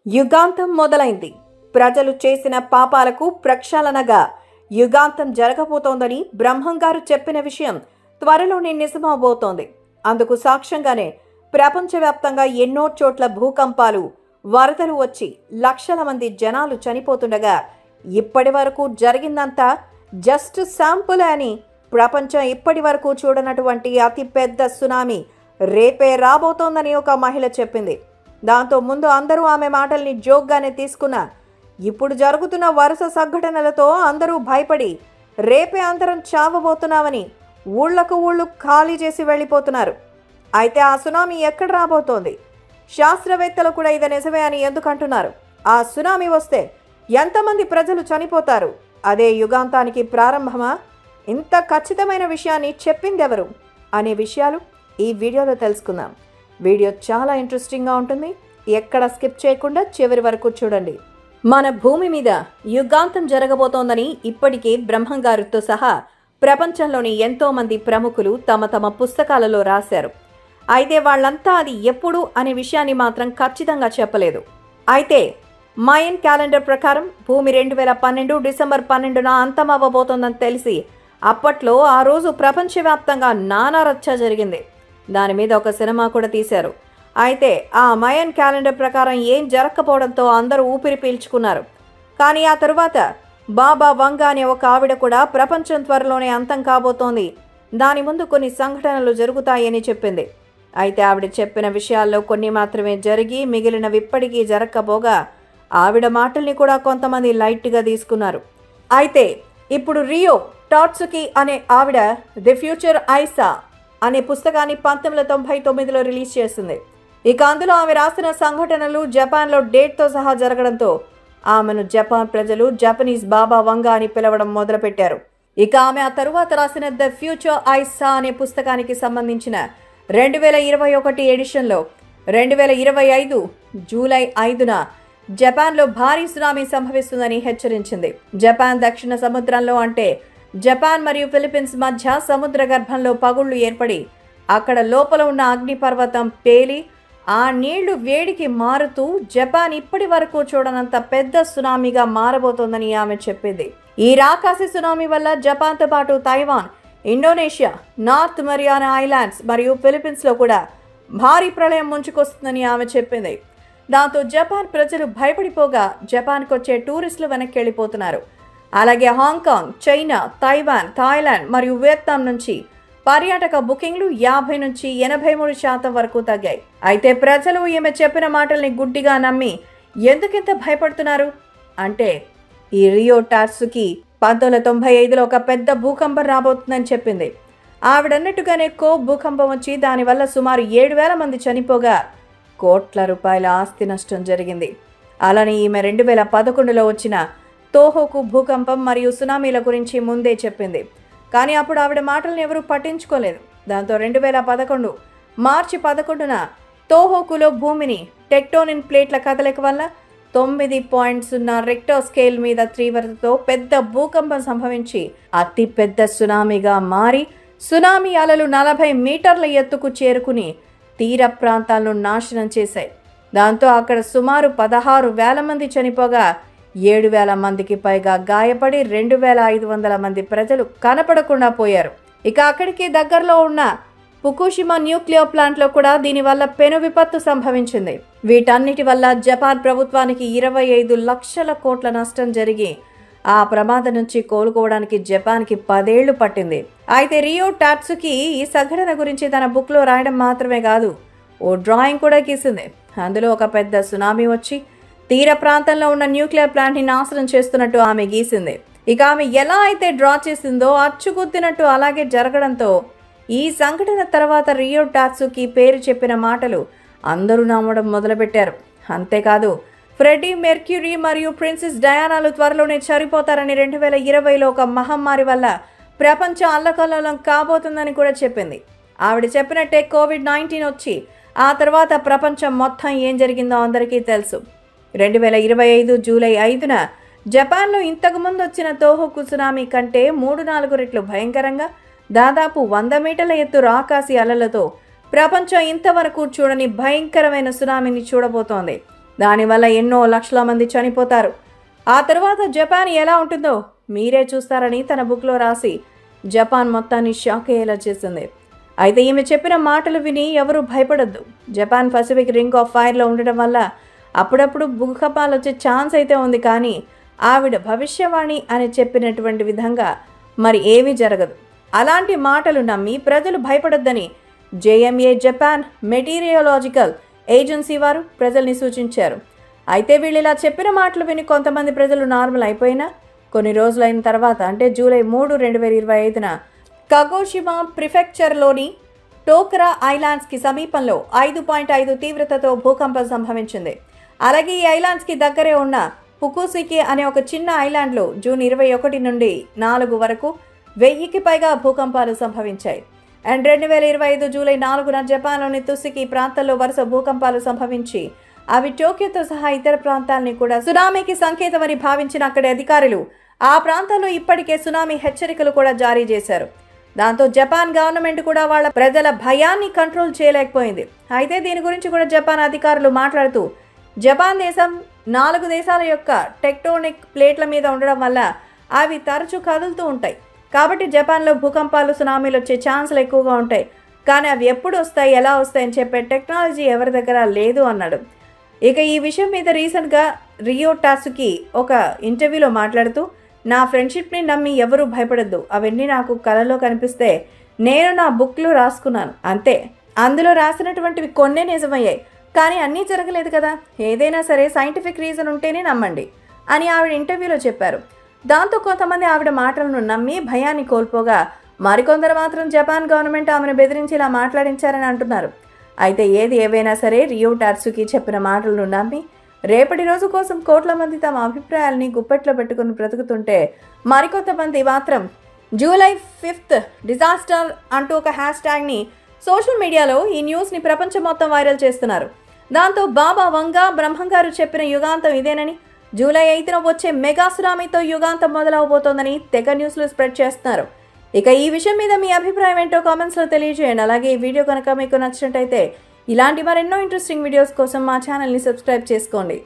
యుగాంతం మొదలైంది. ప్రజలు చేసిన పాపాలకు ప్రక్షాళనగా యుగాంతం జరగబోతోందని బ్రహ్మంగారు చెప్పిన విషయం త్వరలోనే నిజమవబోతోంది. అందుకు సాక్ష్యంగానే ప్రపంచవ్యాప్తంగా ఎన్నో చోట్ల భూకంపాలు, వరదలు వచ్చి లక్షల మంది జనాలు చనిపోతుండగా ఇప్పటి వరకు జరిగిందంతా జస్ట్ శాంపుల్ అని ప్రపంచం ఇప్పటి వరకు చూడనటువంటి అతిపెద్ద సునామీ రేపే రాబోతోందని ఒక మహిళ చెప్పింది. దాంతో ముందు అందరూ ఆమె మాటల్ని జోక్గానే తీసుకున్నారు. ఇప్పుడు జరుగుతున్న వరుస సంఘటనలతో అందరూ భయపడి రేపే అందరం చావబోతున్నామని ఊళ్లకు ఊళ్ళు ఖాళీ చేసి వెళ్ళిపోతున్నారు. అయితే ఆ సునామీ ఎక్కడ రాబోతోంది? శాస్త్రవేత్తలు కూడా ఇది నిజమే అని ఎందుకంటున్నారు? ఆ సునామీ వస్తే ఎంతమంది ప్రజలు చనిపోతారు? అదే యుగాంతానికి ప్రారంభమా? ఇంత ఖచ్చితమైన విషయాన్ని చెప్పిందెవరు అనే విషయాలు ఈ వీడియోలో తెలుసుకుందాం. వీడియో చాలా ఇంట్రెస్టింగ్గా ఉంటుంది. ఎక్కడ స్కిప్ చేయకుండా చివరి వరకు చూడండి. మన భూమి మీద యుగాంతం జరగబోతోందని ఇప్పటికే బ్రహ్మంగారితో సహా ప్రపంచంలోని ఎంతో మంది ప్రముఖులు తమ తమ పుస్తకాలలో రాశారు. అయితే వాళ్ళంతా అది ఎప్పుడు అనే విషయాన్ని మాత్రం ఖచ్చితంగా చెప్పలేదు. అయితే మాయన్ క్యాలెండర్ ప్రకారం భూమి 2012 డిసెంబర్ 12న అంతమవ్వబోతోందని తెలిసి అప్పట్లో ఆ రోజు ప్రపంచవ్యాప్తంగా నానా రచ్చ జరిగింది. దాని మీద ఒక సినిమా కూడా తీశారు. అయితే ఆ మాయన్ క్యాలెండర్ ప్రకారం ఏం జరగకపోవడంతో అందరూ ఊపిరి పీల్చుకున్నారు. కానీ ఆ తరువాత బాబా వంగ అనే ఒక ఆవిడ కూడా ప్రపంచం త్వరలోనే అంతం కాబోతోంది, దాని ముందు కొన్ని సంఘటనలు జరుగుతాయని చెప్పింది. అయితే ఆవిడ చెప్పిన విషయాల్లో కొన్ని మాత్రమే జరిగి మిగిలినవి ఇప్పటికీ జరగకపోగా ఆవిడ మాటల్ని కూడా కొంతమంది లైట్గా తీసుకున్నారు. అయితే ఇప్పుడు రియో టాట్సుకి అనే ఆవిడ ది ఫ్యూచర్ ఐసా అనే పుస్తకాన్ని 1999లో రిలీజ్ చేసింది. ఇక అందులో ఆమె రాసిన సంఘటనలు జపాన్లో డేట్తో సహా జరగడంతో ఆమెను జపాన్ ప్రజలు జపనీస్ బాబా వంగ అని పిలవడం మొదలుపెట్టారు. ఇక ఆమె ఆ తరువాత రాసిన ద ఫ్యూచర్ ఐసా అనే పుస్తకానికి సంబంధించిన 2021 ఎడిషన్లో 2025 జూలై 5న జపాన్లో భారీ సునామీ సంభవిస్తుందని హెచ్చరించింది. జపాన్ దక్షిణ సముద్రంలో అంటే జపాన్ మరియు ఫిలిప్పీన్స్ మధ్య సముద్ర గర్భంలో పగుళ్లు ఏర్పడి అక్కడ లోపల ఉన్న అగ్నిపర్వతం పేలి ఆ నీళ్లు వేడికి మారుతూ జపాన్ ఇప్పటి వరకు చూడనంత పెద్ద సునామీగా మారబోతోందని ఆమె చెప్పింది. ఈ రాకాసి సునామీ వల్ల జపాన్తో పాటు Taiwan, Indonesia, north Mariana islands మరియు ఫిలిప్పీన్స్లో కూడా భారీ ప్రళయం ముంచుకొస్తుందని ఆమె చెప్పింది. దాంతో జపాన్ ప్రజలు భయపడిపోగా జపాన్కు వచ్చే టూరిస్టులు వెనక్కి వెళ్ళిపోతున్నారు. అలాగే హాంకాంగ్, చైనా, తైవాన్, థాయిలాండ్ మరియు వియత్నాం నుంచి పర్యాటక బుకింగ్లు 50 నుంచి 83% వరకు తగ్గాయి. అయితే ప్రజలు ఈమె చెప్పిన మాటల్ని గుడ్డిగా నమ్మి ఎందుకింత భయపడుతున్నారు అంటే ఈ రియో టాట్సుకి 1995లో ఒక పెద్ద భూకంపం రాబోతుందని చెప్పింది. ఆవిడన్నట్టుగానే భూకంపం వచ్చి దానివల్ల సుమారు 7,000 మంది చనిపోగా కోట్ల రూపాయల ఆస్తి నష్టం జరిగింది. అలానే ఈమె 2011లో వచ్చిన తోహోకు భూకంపం మరియు సునామీల గురించి ముందే చెప్పింది. కానీ అప్పుడు ఆవిడ మాటలను ఎవరూ పట్టించుకోలేదు. దాంతో 2011 మార్చి 11న తోహోకులో భూమిని టెక్టోనిక్ ప్లేట్ల కదలిక వల్ల 9.0 రిక్టర్ స్కేల్ మీద తీవ్రతతో పెద్ద భూకంపం సంభవించి అతి పెద్ద సునామీగా మారి సునామీ అలలు 40 మీటర్ల ఎత్తుకు చేరుకుని తీర ప్రాంతాలను నాశనం చేశాయి. దాంతో అక్కడ సుమారు 16,000 మంది చనిపోగా 7,000 మందికి పైగా గాయపడి 2,500 మంది ప్రజలు కనపడకుండా పోయారు. ఇక అక్కడికి దగ్గరలో ఉన్న ఫుకుషిమా న్యూక్లియర్ ప్లాంట్లో కూడా దీనివల్ల పెను విపత్తు సంభవించింది. వీటన్నిటి వల్ల జపాన్ ప్రభుత్వానికి 25 లక్షల కోట్ల నష్టం జరిగి ఆ ప్రమాదం నుంచి కోలుకోవడానికి జపాన్కి 10 ఏళ్లు పట్టింది. అయితే రియో టాట్సుకి ఈ సంఘటన గురించి తన బుక్లో రాయడం మాత్రమే కాదు, ఓ డ్రాయింగ్ కూడా గీసింది. అందులో ఒక పెద్ద సునామీ వచ్చి తీర ప్రాంతంలో ఉన్న న్యూక్లియర్ ప్లాంట్ని నాశనం చేస్తున్నట్టు ఆమె గీసింది. ఇక ఆమె ఎలా అయితే డ్రా చేసిందో అచ్చుగుద్దినట్టు అలాగే జరగడంతో ఈ సంఘటన తర్వాత రియో టాట్సుకి పేరు చెప్పిన మాటలు అందరూ నమ్మడం మొదలుపెట్టారు. అంతేకాదు ఫ్రెడ్డీ మెర్క్యూరీ మరియు ప్రిన్సెస్ డయానాలు త్వరలోనే చనిపోతారని 2020లో ఒక మహమ్మారి వల్ల ప్రపంచం అల్లకల్లోలం కాబోతుందని కూడా చెప్పింది. ఆవిడ చెప్పినట్టే COVID-19 వచ్చి ఆ తర్వాత ప్రపంచం మొత్తం ఏం జరిగిందో అందరికీ తెలుసు. 2025 జూలై 5న జపాన్లో ఇంతకుముందు వచ్చిన తోహోకు సునామీ కంటే 3-4 రెట్లు భయంకరంగా దాదాపు 100 మీటర్ల ఎత్తు రాకాసి అలలతో ప్రపంచం ఇంతవరకు చూడని భయంకరమైన సునామీని చూడబోతోంది. దానివల్ల ఎన్నో లక్షల మంది చనిపోతారు. ఆ తర్వాత జపాన్ ఎలా ఉంటుందో మీరే చూస్తారని తన బుక్లో రాసి జపాన్ మొత్తాన్ని షాక్ అయ్యేలా చేసింది. అయితే ఈమె చెప్పిన మాటలు విని ఎవరూ భయపడొద్దు. జపాన్ పసిఫిక్ రింగ్ ఆఫ్ ఫైర్లో ఉండడం వల్ల అప్పుడప్పుడు భూకంపాలు వచ్చే ఛాన్స్ అయితే ఉంది, కానీ ఆవిడ భవిష్యవాణి అని చెప్పినటువంటి విధంగా మరి ఏమీ జరగదు. అలాంటి మాటలు నమ్మి ప్రజలు భయపడొద్దని జేఎంఏ జపాన్ మెటీరియాలజికల్ ఏజెన్సీ వారు ప్రజల్ని సూచించారు. అయితే వీళ్ళు ఇలా చెప్పిన మాటలు విని కొంతమంది ప్రజలు నార్మల్ అయిపోయినా కొన్ని రోజులైన తర్వాత అంటే జూలై 3, 2025న కగోషిమా ప్రిఫెక్చర్లోని టోకరా ఐలాండ్స్కి సమీపంలో 5.5 తీవ్రతతో భూకంపం సంభవించింది. అలాగే ఈ ఐలాండ్స్కి దగ్గరే ఉన్న పుకుసికి అనే ఒక చిన్న ఐలాండ్లో జూన్ 21 నుండి 4 వరకు 1000కి పైగా భూకంపాలు సంభవించాయి. అండ్ 2025 జూలై 4న జపాన్లోని తుసికి ప్రాంతాల్లో వరుస భూకంపాలు సంభవించి అవి టోక్యోతో సహా ఇతర ప్రాంతాలని కూడా సునామీకి సంకేతమని భావించిన అక్కడి అధికారులు ఆ ప్రాంతాల్లో ఇప్పటికే సునామీ హెచ్చరికలు కూడా జారీ చేశారు. దాంతో జపాన్ గవర్నమెంట్ కూడా వాళ్ళ ప్రజల భయాన్ని కంట్రోల్ చేయలేకపోయింది. అయితే దీని గురించి కూడా జపాన్ అధికారులు మాట్లాడుతూ జపాన్ దేశం 4 దేశాల యొక్క టెక్టోనిక్ ప్లేట్ల మీద ఉండడం వల్ల అవి తరచూ కదులుతూ ఉంటాయి. కాబట్టి జపాన్లో భూకంపాలు సునామీలు వచ్చే ఛాన్సులు ఎక్కువగా ఉంటాయి. కానీ అవి ఎప్పుడు వస్తాయి, ఎలా వస్తాయని చెప్పే టెక్నాలజీ ఎవరి దగ్గర లేదు అన్నాడు. ఇక ఈ విషయం మీద రీసెంట్గా రియో టాసుకి ఒక ఇంటర్వ్యూలో మాట్లాడుతూ నా ఫ్రెండ్షిప్ని నమ్మి ఎవరూ భయపడద్దు. అవన్నీ నాకు కలలో కనిపిస్తే నేను నా బుక్లో రాసుకున్నాను అంతే. అందులో రాసినటువంటివి కొన్నే నిజమయ్యాయి, కానీ అన్నీ జరగలేదు కదా. ఏదైనా సరే సైంటిఫిక్ రీజన్ ఉంటేనే నమ్మండి అని ఆవిడ ఇంటర్వ్యూలో చెప్పారు. దాంతో కొంతమంది ఆవిడ మాటలను నమ్మి భయాన్ని కోల్పోగా మరికొందరు మాత్రం జపాన్ గవర్నమెంట్ ఆమెను బెదిరించి ఇలా మాట్లాడించారని అంటున్నారు. అయితే ఏది ఏవైనా సరే రియో టాట్సుకి చెప్పిన మాటలను నమ్మి రేపటి రోజు కోసం కోట్ల మంది తమ అభిప్రాయాల్ని గుప్పెట్లో పెట్టుకుని బ్రతుకుతుంటే మరికొంతమంది మాత్రం జూలై 5th డిజాస్టర్ అంటూ ఒక హ్యాష్ ట్యాగ్ని సోషల్ మీడియాలో ఈ న్యూస్ని ప్రపంచం మొత్తం వైరల్ చేస్తున్నారు. దాంతో బాబా వంగా బ్రహ్మంగారు చెప్పిన యుగాంతం ఇదేనని, జూలై 8న వచ్చే మెగా సునామీతో యుగాంతం మొదలవబోతోందని తెగ న్యూస్లో స్ప్రెడ్ చేస్తున్నారు. ఇక ఈ విషయం మీద మీ అభిప్రాయం ఏంటో కామెంట్స్లో తెలియజేయండి. అలాగే ఈ వీడియో కనుక మీకు నచ్చినట్టయితే ఇలాంటి మరెన్నో ఇంట్రెస్టింగ్ వీడియోస్ కోసం మా ఛానల్ని సబ్స్క్రైబ్ చేసుకోండి.